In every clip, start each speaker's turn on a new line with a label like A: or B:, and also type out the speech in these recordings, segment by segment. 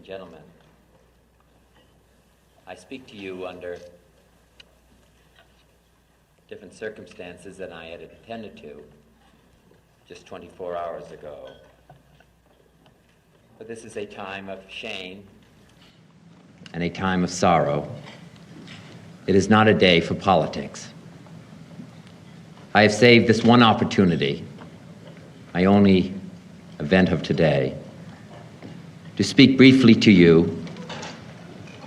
A: gentlemen, I speak to you under different circumstances than I had intended to just 24 hours ago. But this is a time of shame and a time of sorrow. It is not a day for politics. I have saved this one opportunity, my only event of today, to speak briefly to you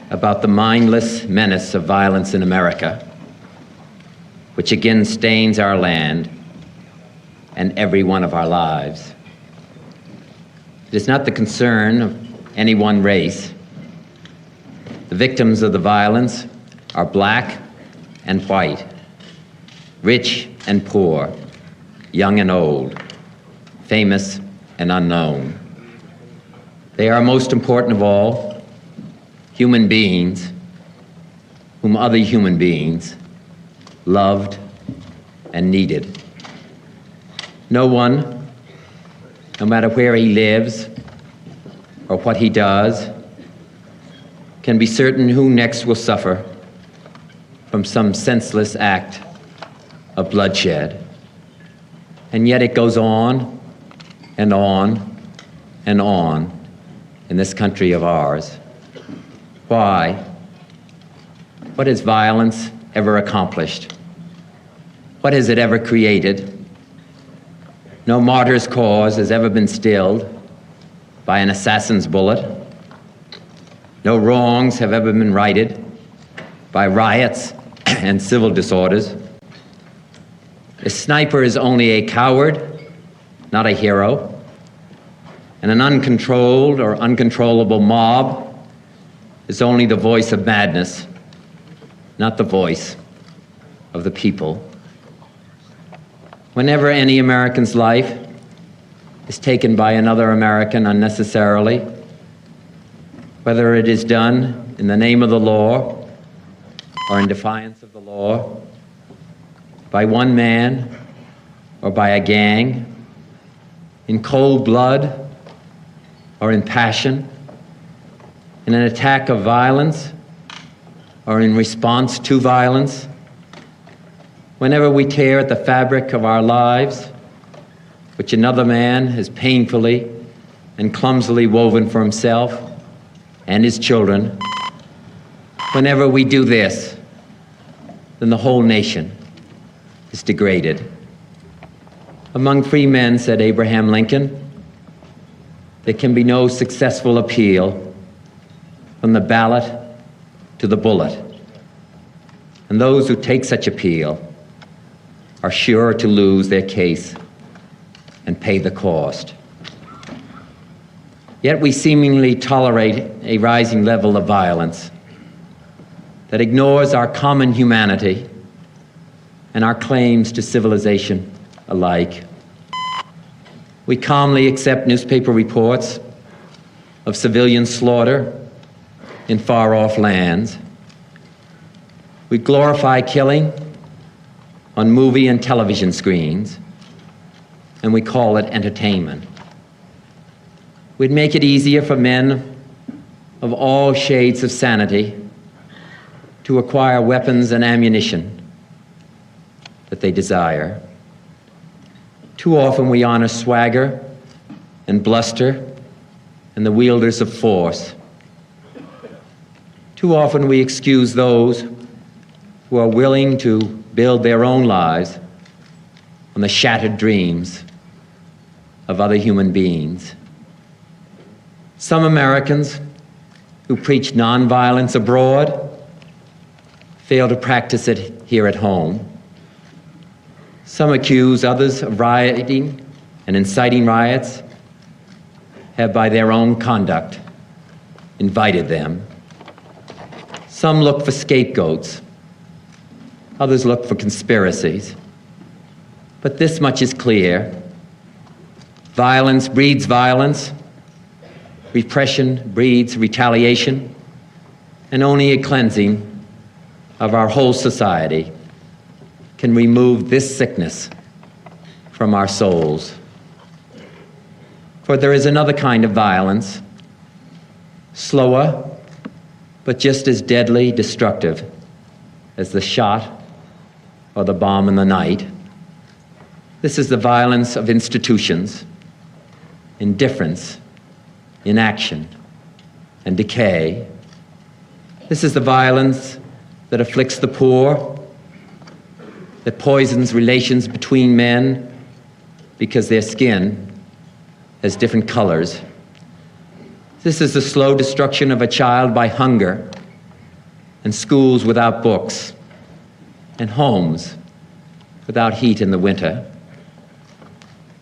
A: about the mindless menace of violence in America, which again stains our land and every one of our lives. It is not the concern of any one race. The victims of the violence are black and white, rich and poor, young and old, famous and unknown. They are, most important of all, human beings whom other human beings loved and needed. No one, no matter where he lives or what he does, can be certain who next will suffer from some senseless act of bloodshed. And yet it goes on and on and on in this country of ours. Why? What has violence ever accomplished? What has it ever created? No martyr's cause has ever been stilled by an assassin's bullet. No wrongs have ever been righted by riots and civil disorders. A sniper is only a coward, not a hero. And an uncontrolled or uncontrollable mob is only the voice of madness, not the voice of the people. Whenever any American's life is taken by another American unnecessarily, whether it is done in the name of the law or in defiance of the law, by one man or by a gang, in cold blood or in passion, in an attack of violence or in response to violence, whenever we tear at the fabric of our lives, which another man has painfully and clumsily woven for himself and his children, whenever we do this, then the whole nation is degraded. Among free men, said Abraham Lincoln, there can be no successful appeal from the ballot to the bullet. And those who take such appeal are sure to lose their case and pay the cost. Yet we seemingly tolerate a rising level of violence that ignores our common humanity and our claims to civilization alike. We calmly accept newspaper reports of civilian slaughter in far-off lands. We glorify killing on movie and television screens, and we call it entertainment. We'd make it easier for men of all shades of sanity to acquire weapons and ammunition that they desire. Too often we honor swagger and bluster and the wielders of force. Too often we excuse those who are willing to build their own lives on the shattered dreams of other human beings. Some Americans who preach nonviolence abroad fail to practice it here at home. Some accuse others of rioting and inciting riots, have by their own conduct invited them. Some look for scapegoats, others look for conspiracies. But this much is clear: violence breeds violence, repression breeds retaliation, and only a cleansing of our whole society can remove this sickness from our souls. For there is another kind of violence slower, but just as deadly destructive as the shot or the bomb in the night. This is the violence of institutions, indifference, inaction, and decay. This is the violence that afflicts the poor, that poisons relations between men because their skin has different colors. This is the slow destruction of a child by hunger, and schools without books, and homes without heat in the winter.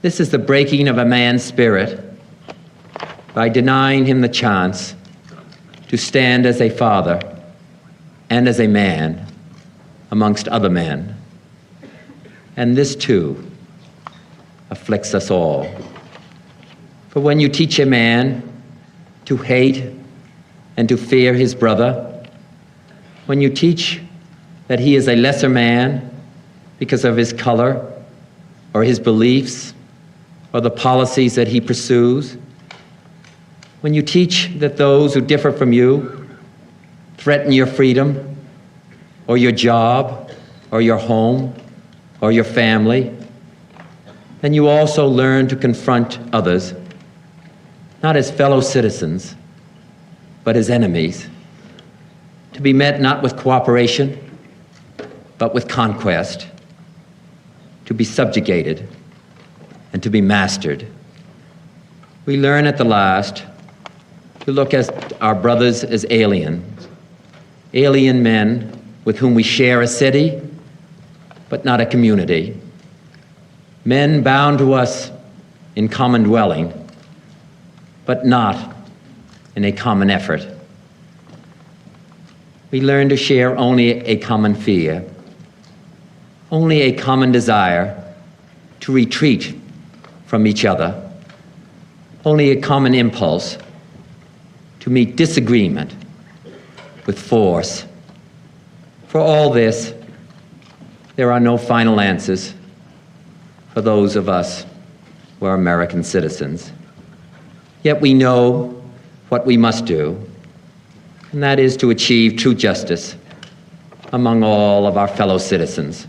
A: This is the breaking of a man's spirit by denying him the chance to stand as a father and as a man amongst other men. And this too afflicts us all. For when you teach a man to hate and to fear his brother, when you teach that he is a lesser man because of his color or his beliefs or the policies that he pursues, when you teach that those who differ from you threaten your freedom or your job or your home or your family, then you also learn to confront others, not as fellow citizens, but as enemies, to be met not with cooperation, but with conquest, to be subjugated and to be mastered. We learn at the last to look at our brothers as alien men with whom we share a city, but not a community. Men bound to us in common dwelling, but not in a common effort. We learn to share only a common fear, only a common desire to retreat from each other, only a common impulse to meet disagreement with force. For all this, there are no final answers for those of us who are American citizens. Yet we know what we must do, and that is to achieve true justice among all of our fellow citizens.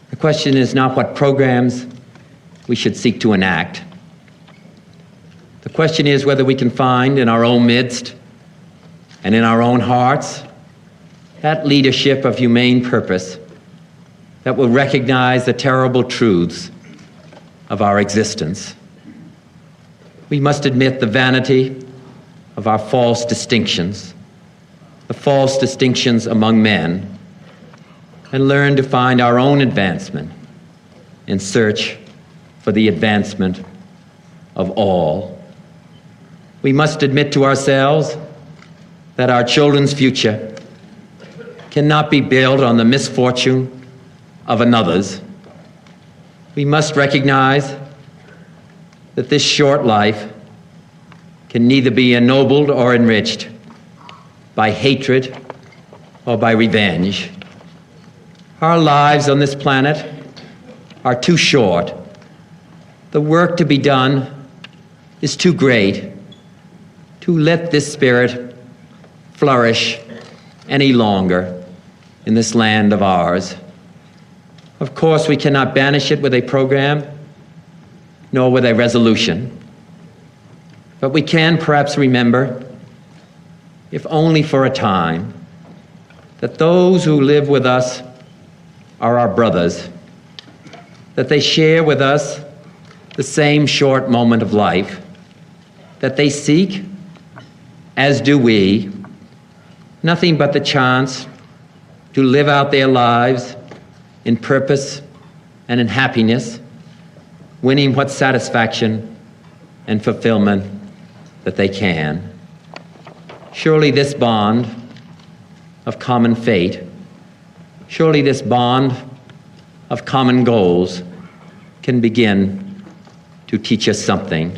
A: The question is not what programs we should seek to enact. The question is whether we can find in our own midst and in our own hearts that leadership of humane purpose that will recognize the terrible truths of our existence. We must admit the vanity of our false distinctions, the false distinctions among men, and learn to find our own advancement in search for the advancement of all. We must admit to ourselves that our children's future cannot be built on the misfortune of another's. We must recognize that this short life can neither be ennobled or enriched by hatred or by revenge. Our lives on this planet are too short. The work to be done is too great to let this spirit flourish any longer in this land of ours. Of course, we cannot banish it with a program, nor with a resolution. But we can perhaps remember, if only for a time, that those who live with us are our brothers, that they share with us the same short moment of life, that they seek, as do we, nothing but the chance to live out their lives in purpose and in happiness, winning what satisfaction and fulfillment that they can. Surely this bond of common fate, surely this bond of common goals can begin to teach us something.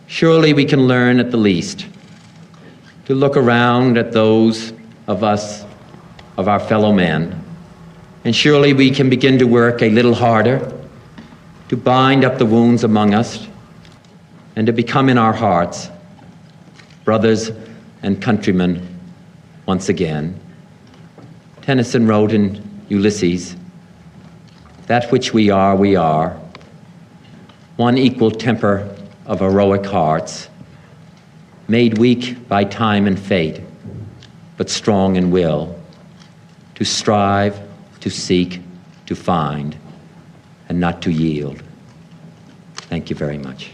A: Surely we can learn at the least to look around at those of us, of our fellow men, and surely we can begin to work a little harder to bind up the wounds among us and to become in our hearts brothers and countrymen, once again. Tennyson wrote in Ulysses, "That which we are, one equal temper of heroic hearts, made weak by time and fate, but strong in will, to strive, to seek, to find, and not to yield." Thank you very much.